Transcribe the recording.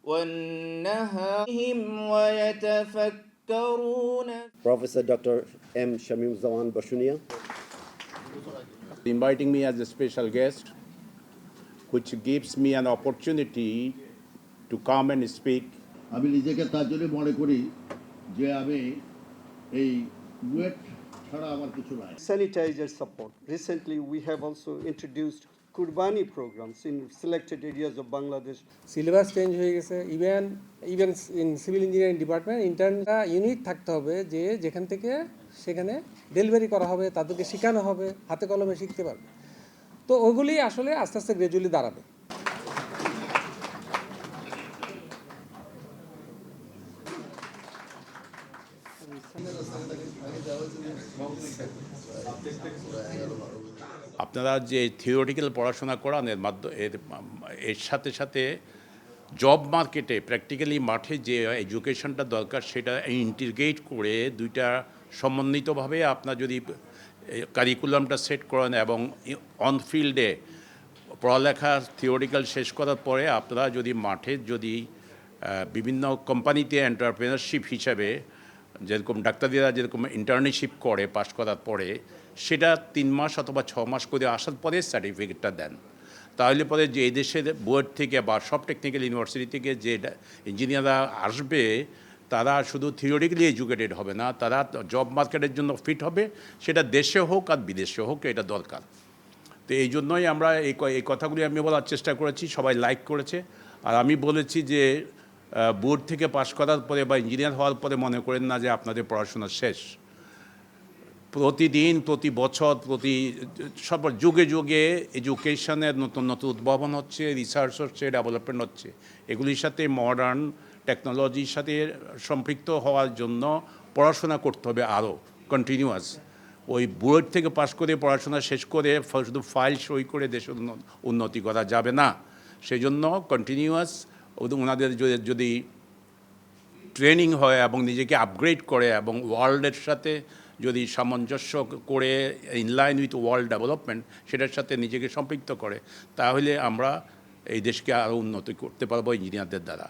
والنهار هم ويتفكرون. Professor Dr. M. Shamim Zawan Bashunia. Inviting me as a special guest, which gives me an opportunity to come and speak. আমি নিজেকে তার জন্য মনে করি যে আমি এই বুয়েট ছাড়া আমার কিছু নাই। Sanitizer support. Recently, we have also introduced Kurbani programs in selected areas of Bangladesh. Syllabus change হয়ে গেছে, even in civil engineering department ইন্টার্নরা ইউনিট থাকতে হবে যে যেখান থেকে সেখানে ডেলিভারি করা হবে, তাদেরকে শেখানো হবে, হাতে কলমে শিখতে পারবে। তো ওইগুলি আসলে আস্তে আস্তে গ্র্যাজুয়ালি দাঁড়াবে। আপনারা যে থিওরিটিক্যাল পড়াশোনা করান এর সাথে সাথে জব মার্কেটে প্র্যাকটিক্যালি মাঠে যে এডুকেশনটা দরকার সেটা ইন্টিগ্রেট করে দুইটা সমন্বিতভাবে আপনার যদি কারিকুলামটা সেট করেন এবং অন ফিল্ডে পড়ালেখা থিওরিক্যাল শেষ করার পরে আপনারা যদি মাঠে যদি বিভিন্ন কোম্পানিতে এন্টারপ্রেনারশিপ হিসাবে যেরকম ডাক্তাররা যেরকম ইন্টার্নশিপ করে পাশ করার পরে সেটা 3 মাস অথবা 6 মাস করে আসার পরে সার্টিফিকেটটা দেন, তাহলে পরে যে এই দেশের বোর্ড থেকে বা সব টেকনিক্যাল ইউনিভার্সিটি থেকে যে ইঞ্জিনিয়াররা আসবে তারা শুধু থিওরিটিক্যালি এডুকেটেড হবে না, তারা জব মার্কেটের জন্য ফিট হবে, সেটা দেশে হোক আর বিদেশে হোক, এটা দরকার। তো এই জন্যই আমরা এই কথাগুলি আমি বলার চেষ্টা করেছি, সবাই লাইক করেছে। আর আমি বলেছি যে বোর্ড থেকে পাশ করার পরে বা ইঞ্জিনিয়ার হওয়ার পরে মনে করেন না যে আপনাদের পড়াশোনা শেষ। প্রতিদিন, প্রতি বছর, সব যুগে যুগে এডুকেশনের নতুন নতুন উদ্ভাবন হচ্ছে, রিসার্চ হচ্ছে, ডেভেলপমেন্ট হচ্ছে। এগুলির সাথে মডার্ন টেকনোলজির সাথে সম্পৃক্ত হওয়ার জন্য পড়াশোনা করতে হবে আরও কন্টিনিউয়াস। ওই বোর্ড থেকে পাশ করে পড়াশোনা শেষ করে শুধু ফাইল সই করে দেশের উন্নতি করা যাবে না। সেই জন্য কন্টিনিউয়াস ওনাদের যদি ট্রেনিং হয় এবং নিজেকে আপগ্রেড করে এবং ওয়ার্ল্ডের সাথে যদি সামঞ্জস্য করে ইনলাইন উইথ ওয়ার্ল্ড ডেভেলপমেন্ট সেটার সাথে নিজেকে সম্পৃক্ত করে, তাহলে আমরা এই দেশকে আরও উন্নতি করতে পারবো ইঞ্জিনিয়ারদের দ্বারা।